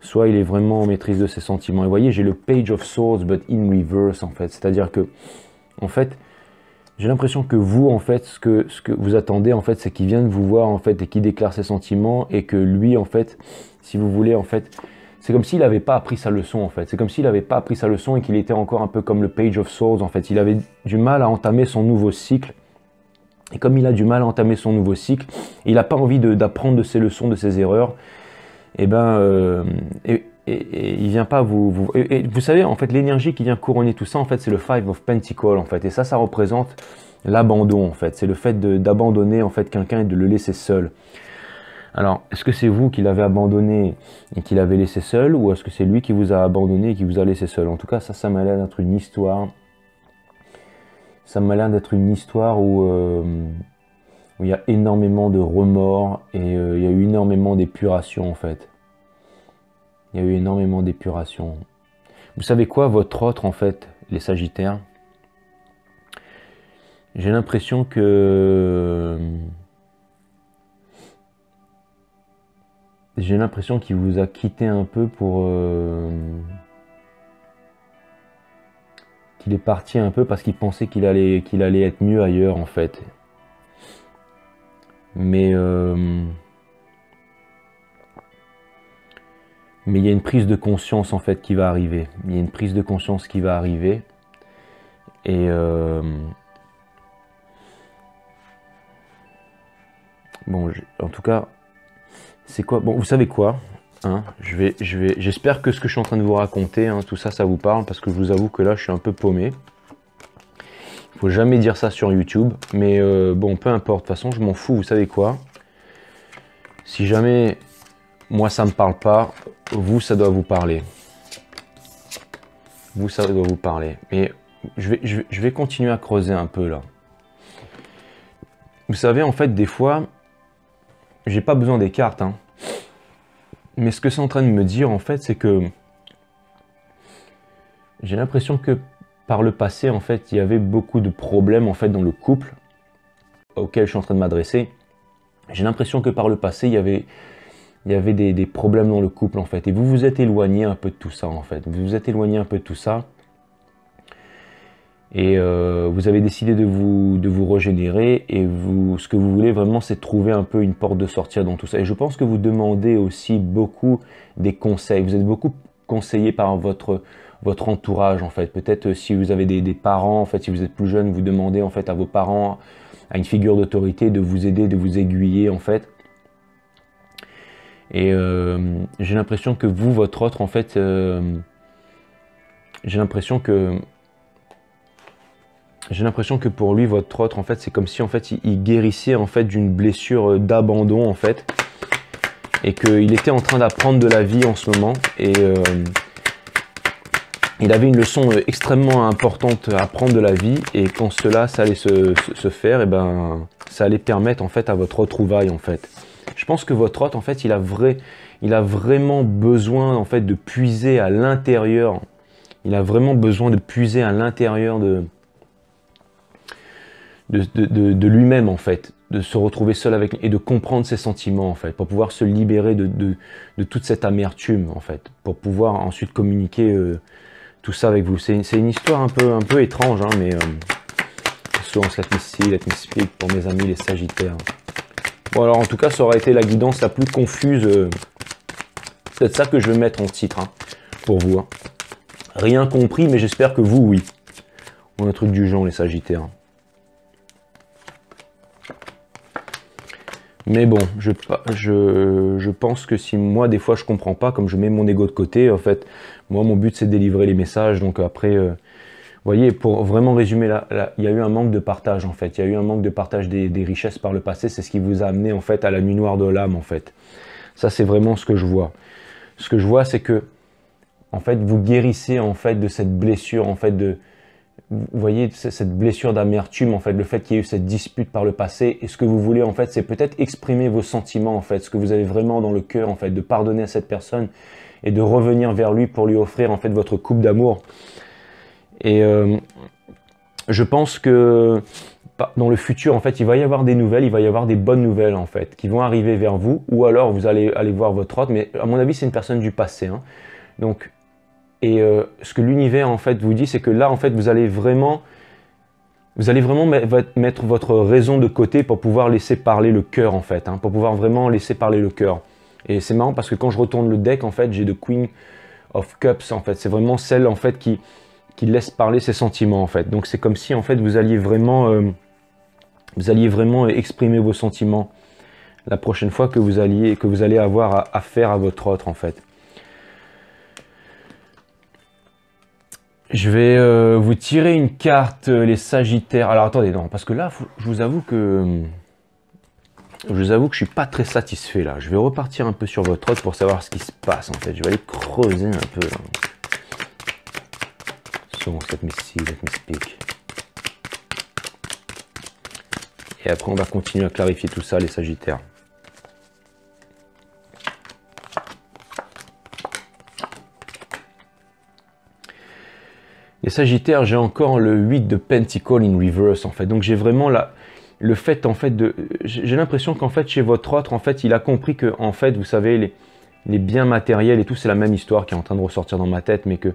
Soit il est vraiment en maîtrise de ses sentiments. Et vous voyez, j'ai le Page of Swords, but in reverse, en fait. C'est-à-dire que, en fait, j'ai l'impression que vous, en fait, ce que vous attendez, en fait, c'est qu'il vienne vous voir, en fait, et qu'il déclare ses sentiments, et que lui, en fait, si vous voulez, en fait... C'est comme s'il n'avait pas appris sa leçon, en fait. C'est comme s'il n'avait pas appris sa leçon et qu'il était encore un peu comme le Page of Swords, en fait. Il avait du mal à entamer son nouveau cycle. Et comme il a du mal à entamer son nouveau cycle, il n'a pas envie d'apprendre de ses leçons, de ses erreurs. Et ben, il vient pas vous savez, en fait, l'énergie qui vient couronner tout ça, en fait, c'est le Five of Pentacles, en fait. Et ça représente l'abandon, en fait. C'est le fait d'abandonner, en fait, quelqu'un et de le laisser seul. Alors, est-ce que c'est vous qui l'avez abandonné et qui l'avez laissé seul, ou est-ce que c'est lui qui vous a abandonné et qui vous a laissé seul? En tout cas, ça m'a l'air d'être une histoire. Ça m'a l'air d'être une histoire où il y a énormément de remords et il y a eu énormément d'épuration, en fait. Il y a eu énormément d'épuration. Vous savez quoi, votre autre, en fait, les Sagittaires? J'ai l'impression que... J'ai l'impression qu'il vous a quitté un peu pour... qu'il est parti un peu parce qu'il pensait qu'il allait être mieux ailleurs, en fait. Mais il y a une prise de conscience, en fait, qui va arriver. Il y a une prise de conscience qui va arriver. Et... bon, en tout cas... C'est quoi? Bon, vous savez quoi, hein, j'espère que ce que je suis en train de vous raconter, hein, tout ça, ça vous parle, parce que je vous avoue que là, je suis un peu paumé. Il faut jamais dire ça sur YouTube, mais bon, peu importe, de toute façon, je m'en fous, vous savez quoi? Si jamais, moi, ça me parle pas, vous, ça doit vous parler. Vous, ça doit vous parler. Mais je vais continuer à creuser un peu, là. Vous savez, en fait, des fois... J'ai pas besoin des cartes, hein. Mais ce que c'est en train de me dire, en fait, c'est que j'ai l'impression que par le passé, en fait, il y avait beaucoup de problèmes, en fait, dans le couple auquel je suis en train de m'adresser. J'ai l'impression que par le passé, il y avait des problèmes dans le couple, en fait. Et vous vous êtes éloigné un peu de tout ça, en fait. Vous vous êtes éloigné un peu de tout ça. Et vous avez décidé de vous régénérer, et ce que vous voulez vraiment, c'est trouver un peu une porte de sortie dans tout ça. Et je pense que vous demandez aussi beaucoup des conseils. Vous êtes beaucoup conseillé par votre entourage, en fait. Peut-être si vous avez des parents, en fait, si vous êtes plus jeune, vous demandez en fait à vos parents, à une figure d'autorité, de vous aider, de vous aiguiller, en fait. Et j'ai l'impression que vous, votre autre, en fait, j'ai l'impression que pour lui, votre autre, en fait, c'est comme si, en fait, il guérissait, en fait, d'une blessure d'abandon, en fait, et qu'il était en train d'apprendre de la vie en ce moment, et il avait une leçon extrêmement importante à apprendre de la vie, et quand cela, ça allait se faire, et ben, ça allait permettre, en fait, à votre retrouvaille, en fait. Je pense que votre autre, en fait, il a vraiment besoin, en fait, de puiser à l'intérieur. Il a vraiment besoin de puiser à l'intérieur de lui-même, en fait, de se retrouver seul avec et de comprendre ses sentiments, en fait, pour pouvoir se libérer de toute cette amertume, en fait, pour pouvoir ensuite communiquer tout ça avec vous. C'est une histoire un peu étrange, hein, mais source, let me speak pour mes amis les Sagittaires. Bon, alors en tout cas, ça aurait été la guidance la plus confuse. C'est ça que je vais mettre en titre, hein, pour vous. Hein. Rien compris, mais j'espère que vous, oui. On a un truc du genre, les Sagittaires. Mais bon, je pense que si moi, des fois, je comprends pas, comme je mets mon ego de côté, en fait, moi, mon but, c'est de délivrer les messages. Donc après, vous voyez, pour vraiment résumer, il y a eu un manque de partage, en fait. Il y a eu un manque de partage des richesses par le passé. C'est ce qui vous a amené, en fait, à la nuit noire de l'âme, en fait. Ça, c'est vraiment ce que je vois. Ce que je vois, c'est que, en fait, vous guérissez, en fait, de cette blessure, en fait, vous voyez, cette blessure d'amertume, en fait, le fait qu'il y ait eu cette dispute par le passé, et ce que vous voulez, en fait, c'est peut-être exprimer vos sentiments, en fait, ce que vous avez vraiment dans le cœur, en fait, de pardonner à cette personne, et de revenir vers lui pour lui offrir, en fait, votre coupe d'amour. Et je pense que dans le futur, en fait, il va y avoir des nouvelles, il va y avoir des bonnes nouvelles, en fait, qui vont arriver vers vous, ou alors vous allez aller voir votre autre, mais à mon avis, c'est une personne du passé, hein. Donc, et ce que l'univers, en fait, vous dit, c'est que là, en fait, vous allez vraiment mettre votre raison de côté pour pouvoir laisser parler le cœur, en fait, hein, pour pouvoir vraiment laisser parler le cœur. Et c'est marrant parce que quand je retourne le deck, en fait, j'ai The Queen of Cups, en fait. C'est vraiment celle, en fait, qui laisse parler ses sentiments, en fait. Donc c'est comme si, en fait, vous alliez vraiment exprimer vos sentiments la prochaine fois que vous allez avoir affaire à votre autre, en fait. Je vais vous tirer une carte, les Sagittaires. Alors attendez, non, parce que là, je vous avoue que je suis pas très satisfait là. Je vais repartir un peu sur votre autre pour savoir ce qui se passe, en fait. Je vais aller creuser un peu là. So, let me see, let me speak. Et après, on va continuer à clarifier tout ça, les Sagittaires. Les Sagittaires, j'ai encore le 8 de Pentacle in reverse, en fait. Donc j'ai vraiment le fait, en fait, j'ai l'impression qu'en fait, chez votre autre, en fait, il a compris que, en fait, vous savez, les biens matériels et tout, c'est la même histoire qui est en train de ressortir dans ma tête, mais que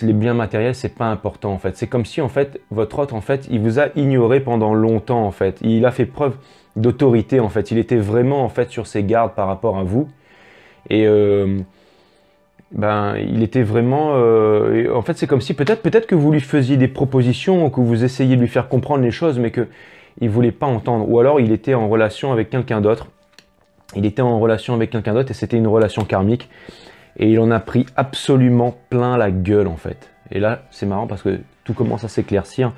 les biens matériels, c'est pas important, en fait. C'est comme si, en fait, votre autre, en fait, il vous a ignoré pendant longtemps, en fait. Il a fait preuve d'autorité, en fait. Il était vraiment, en fait, sur ses gardes par rapport à vous. Et il était vraiment... en fait, c'est comme si peut-être que vous lui faisiez des propositions ou que vous essayiez de lui faire comprendre les choses, mais qu'il ne voulait pas entendre. Ou alors, il était en relation avec quelqu'un d'autre. Il était en relation avec quelqu'un d'autre et c'était une relation karmique. Et il en a pris absolument plein la gueule, en fait. Et là, c'est marrant parce que tout commence à s'éclaircir.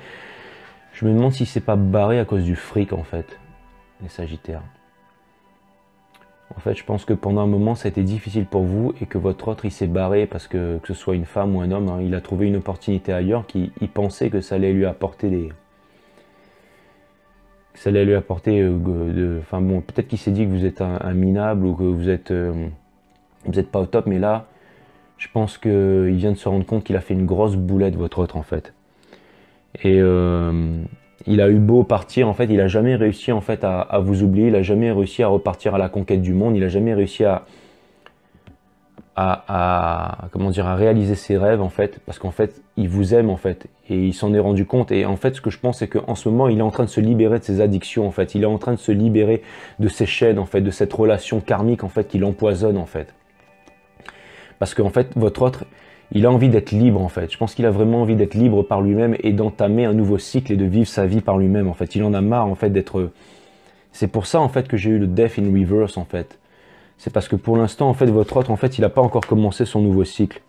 Je me demande si c'est pas barré à cause du fric, en fait, les Sagittaires. En fait, je pense que pendant un moment, ça a été difficile pour vous et que votre autre, il s'est barré parce que ce soit une femme ou un homme, hein, il a trouvé une opportunité ailleurs qu'il pensait que ça allait lui apporter des... Ça allait lui apporter... Enfin bon, peut-être qu'il s'est dit que vous êtes un minable ou que vous n'êtes pas au top, mais là, je pense qu'il vient de se rendre compte qu'il a fait une grosse boulette, votre autre, en fait. Et il a eu beau partir, en fait, il n'a jamais réussi, en fait, à vous oublier, il n'a jamais réussi à repartir à la conquête du monde, il n'a jamais réussi comment dire, à réaliser ses rêves, en fait, parce qu'en fait, il vous aime, en fait, et il s'en est rendu compte. Et en fait, ce que je pense, c'est qu'en ce moment, il est en train de se libérer de ses addictions, en fait, il est en train de se libérer de ses chaînes, en fait, de cette relation karmique, en fait, qui l'empoisonne, en fait. Parce qu'en fait, votre autre, il a envie d'être libre, en fait. Je pense qu'il a vraiment envie d'être libre par lui-même et d'entamer un nouveau cycle et de vivre sa vie par lui-même, en fait. Il en a marre, en fait, d'être... C'est pour ça, en fait, que j'ai eu le Death in Reverse, en fait. C'est parce que pour l'instant, en fait, votre autre, en fait, il n'a pas encore commencé son nouveau cycle.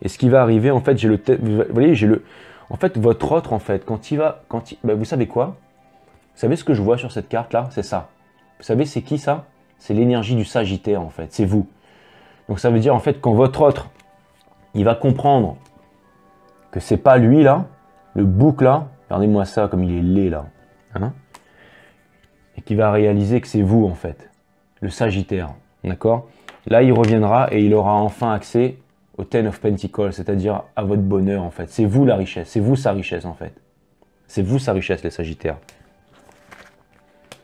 Et ce qui va arriver, en fait, j'ai le... Vous voyez, j'ai le... En fait, votre autre, en fait, quand il va... Ben, vous savez quoi? Vous savez ce que je vois sur cette carte-là? C'est ça. Vous savez, c'est qui, ça? C'est l'énergie du Sagittaire, en fait. C'est vous. Donc ça veut dire, en fait, quand votre autre, il va comprendre que c'est pas lui, là, le bouc, là, regardez-moi ça, comme il est laid, là, hein, et qu'il va réaliser que c'est vous, en fait, le Sagittaire, d'accord? Là, il reviendra et il aura enfin accès au Ten of Pentacles, c'est-à-dire à votre bonheur, en fait. C'est vous la richesse, c'est vous sa richesse, en fait. C'est vous sa richesse, les Sagittaires.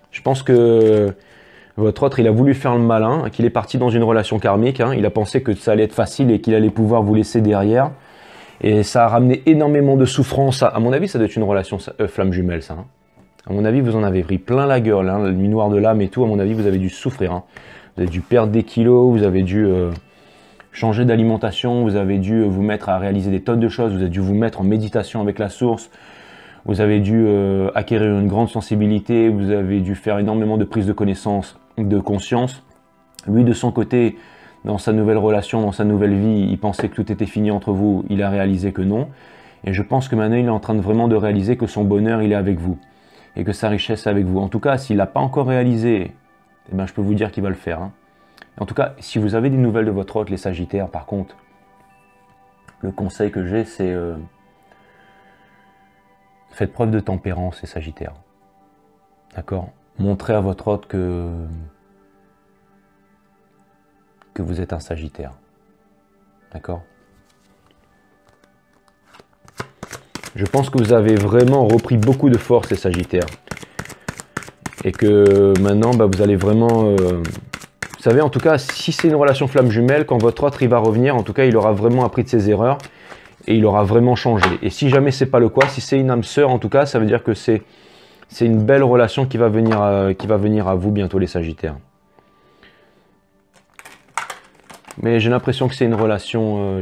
Je pense que... Votre autre, il a voulu faire le malin, qu'il est parti dans une relation karmique, hein. Il a pensé que ça allait être facile et qu'il allait pouvoir vous laisser derrière. Et ça a ramené énormément de souffrance. À mon avis, ça doit être une relation flamme jumelle, ça. Hein. À mon avis, vous en avez pris plein la gueule, hein, la nuit noire de l'âme et tout. À mon avis, vous avez dû souffrir. Hein. Vous avez dû perdre des kilos, vous avez dû changer d'alimentation, vous avez dû vous mettre à réaliser des tonnes de choses, vous avez dû vous mettre en méditation avec la source. Vous avez dû acquérir une grande sensibilité, vous avez dû faire énormément de prise de connaissance, de conscience. Lui, de son côté, dans sa nouvelle relation, dans sa nouvelle vie, il pensait que tout était fini entre vous, il a réalisé que non. Et je pense que maintenant, il est en train de vraiment de réaliser que son bonheur, il est avec vous. Et que sa richesse est avec vous. En tout cas, s'il n'a pas encore réalisé, eh ben, je peux vous dire qu'il va le faire. Hein. En tout cas, si vous avez des nouvelles de votre hôte, les Sagittaires, par contre, le conseil que j'ai, c'est faites preuve de tempérance, les Sagittaires. D'accord? Montrez à votre hôte que vous êtes un Sagittaire. D'accord? Je pense que vous avez vraiment repris beaucoup de force, les Sagittaires. Et que maintenant, bah, vous allez vraiment... vous savez, en tout cas, si c'est une relation flamme jumelle, quand votre autre il va revenir, en tout cas, il aura vraiment appris de ses erreurs et il aura vraiment changé. Et si jamais c'est pas le cas, si c'est une âme sœur, en tout cas, ça veut dire que c'est une belle relation qui va venir à vous bientôt, les Sagittaires. Mais j'ai l'impression que c'est une relation,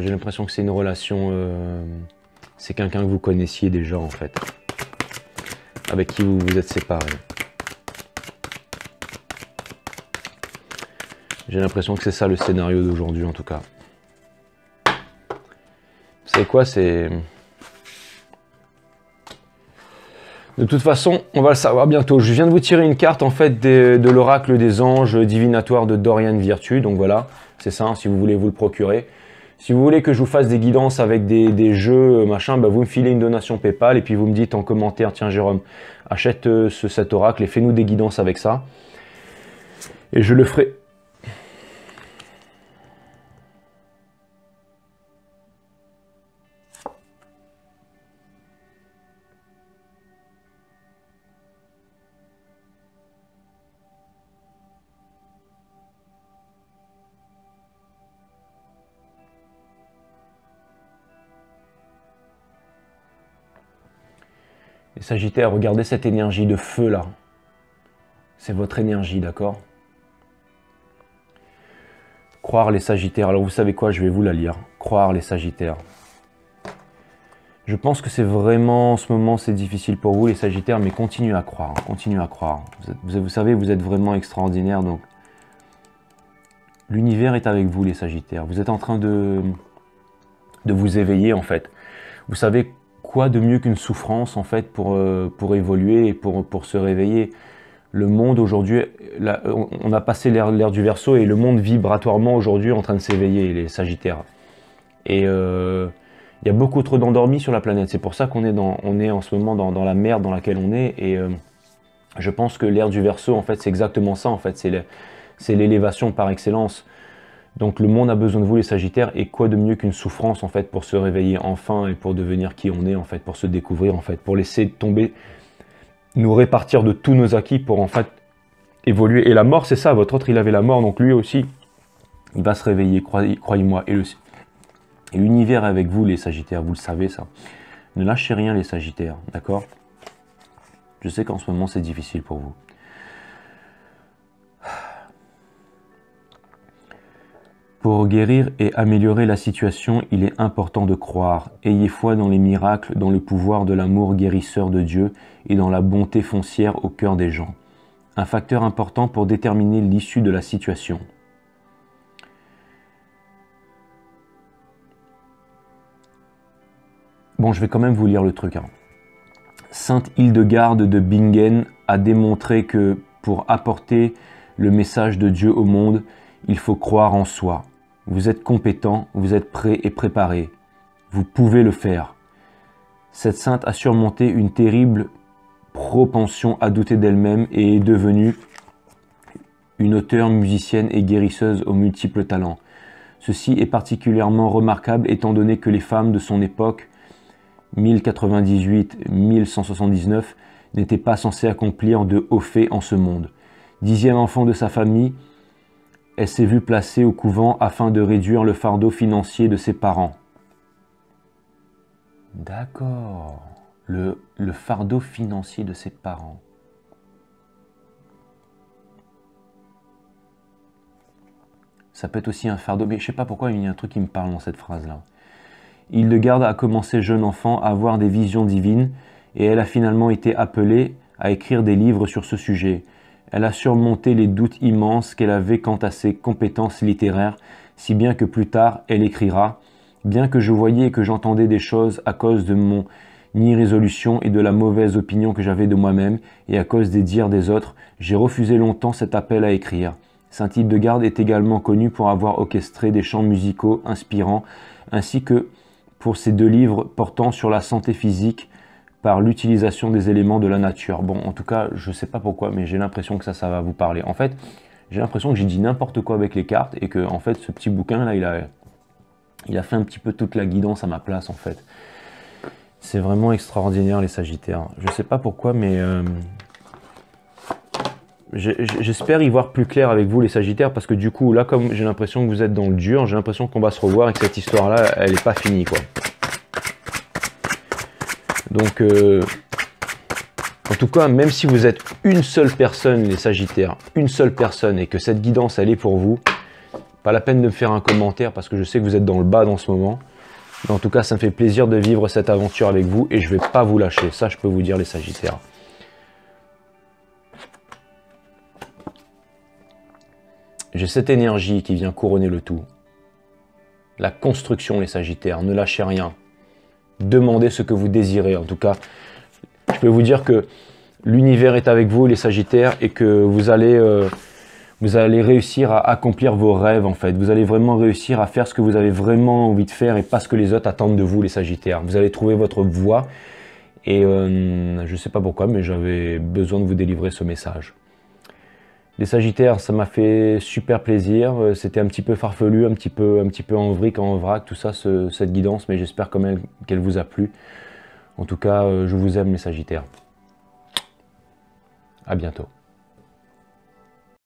c'est quelqu'un que vous connaissiez déjà en fait, avec qui vous vous êtes séparés. J'ai l'impression que c'est ça le scénario d'aujourd'hui en tout cas. Vous savez quoi, c'est... De toute façon, on va le savoir bientôt. Je viens de vous tirer une carte en fait de l'oracle des anges divinatoire de Dorian Virtue. Donc voilà, c'est ça, hein, si vous voulez vous le procurer. Si vous voulez que je vous fasse des guidances avec des jeux, machin, bah vous me filez une donation PayPal et puis vous me dites en commentaire, tiens Jérôme, achète cet oracle et fais-nous des guidances avec ça. Et je le ferai. Les Sagittaires, regardez cette énergie de feu là. C'est votre énergie, d'accord? Croire les Sagittaires. Alors vous savez quoi, je vais vous la lire. Croire les Sagittaires. Je pense que c'est vraiment, en ce moment, c'est difficile pour vous les Sagittaires, mais continuez à croire. Continuez à croire. Vous savez, vous êtes vraiment extraordinaire, donc l'univers est avec vous les Sagittaires. Vous êtes en train de vous éveiller en fait. Vous savez quoi de mieux qu'une souffrance en fait pour évoluer et pour se réveiller. Le monde aujourd'hui, on a passé l'ère du Verseau et le monde vibratoirement aujourd'hui est en train de s'éveiller, les Sagittaires. Et il y a beaucoup trop d'endormis sur la planète. C'est pour ça qu'on est en ce moment dans la merde dans laquelle on est. Et je pense que l'ère du Verseau, en fait, c'est exactement ça. En fait, c'est l'élévation par excellence. Donc le monde a besoin de vous les Sagittaires, et quoi de mieux qu'une souffrance en fait pour se réveiller enfin et pour devenir qui on est en fait, pour se découvrir en fait, pour laisser tomber, nous répartir de tous nos acquis pour en fait évoluer. Et la mort c'est ça, votre autre il avait la mort, donc lui aussi il va se réveiller, croyez-moi. Et l'univers est avec vous les Sagittaires, vous le savez ça. Ne lâchez rien les Sagittaires, d'accord? Je sais qu'en ce moment c'est difficile pour vous. Pour guérir et améliorer la situation, il est important de croire. Ayez foi dans les miracles, dans le pouvoir de l'amour guérisseur de Dieu et dans la bonté foncière au cœur des gens. Un facteur important pour déterminer l'issue de la situation. Bon, je vais quand même vous lire le truc. Hein. Sainte Hildegarde de Bingen a démontré que pour apporter le message de Dieu au monde, il faut croire en soi. Vous êtes compétent, vous êtes prêt et préparé. Vous pouvez le faire. Cette sainte a surmonté une terrible propension à douter d'elle-même et est devenue une auteure, musicienne et guérisseuse aux multiples talents. Ceci est particulièrement remarquable étant donné que les femmes de son époque, 1098-1179, n'étaient pas censées accomplir de hauts faits en ce monde. 10e enfant de sa famille, elle s'est vue placée au couvent afin de réduire le fardeau financier de ses parents. D'accord. Le fardeau financier de ses parents. Ça peut être aussi un fardeau, mais je ne sais pas pourquoi il y a un truc qui me parle dans cette phrase-là. Hildegarde a commencé jeune enfant à avoir des visions divines et elle a finalement été appelée à écrire des livres sur ce sujet. Elle a surmonté les doutes immenses qu'elle avait quant à ses compétences littéraires, si bien que plus tard, elle écrira « Bien que je voyais et que j'entendais des choses à cause de mon irrésolution et de la mauvaise opinion que j'avais de moi-même, et à cause des dires des autres, j'ai refusé longtemps cet appel à écrire. » Saint-Hildegarde est également connue pour avoir orchestré des chants musicaux inspirants, ainsi que pour ses 2 livres portant sur la santé physique par l'utilisation des éléments de la nature. Bon, en tout cas, je ne sais pas pourquoi, mais j'ai l'impression que ça va vous parler. En fait, j'ai l'impression que j'ai dit n'importe quoi avec les cartes et que, en fait, ce petit bouquin-là, il a fait un petit peu toute la guidance à ma place, en fait. C'est vraiment extraordinaire, les Sagittaires. Je ne sais pas pourquoi, mais j'espère y voir plus clair avec vous, les Sagittaires, parce que du coup, là, comme j'ai l'impression que vous êtes dans le dur, j'ai l'impression qu'on va se revoir et que cette histoire-là, elle n'est pas finie, quoi. Donc, en tout cas, même si vous êtes une seule personne, les Sagittaires, une seule personne, et que cette guidance, elle est pour vous, pas la peine de me faire un commentaire, parce que je sais que vous êtes dans le bas dans ce moment. Mais en tout cas, ça me fait plaisir de vivre cette aventure avec vous, et je ne vais pas vous lâcher. Ça, je peux vous dire, les Sagittaires. J'ai cette énergie qui vient couronner le tout. La construction, les Sagittaires, ne lâchez rien. Demandez ce que vous désirez. En tout cas, je peux vous dire que l'univers est avec vous, les Sagittaires, et que vous allez réussir à accomplir vos rêves, en fait. Vous allez vraiment réussir à faire ce que vous avez vraiment envie de faire et pas ce que les autres attendent de vous, les Sagittaires. Vous allez trouver votre voie et je ne sais pas pourquoi, mais j'avais besoin de vous délivrer ce message. Les Sagittaires, ça m'a fait super plaisir. C'était un petit peu farfelu, un petit peu en vrille, en vrac, tout ça, cette guidance, mais j'espère quand même qu'elle vous a plu. En tout cas, je vous aime, les Sagittaires. À bientôt.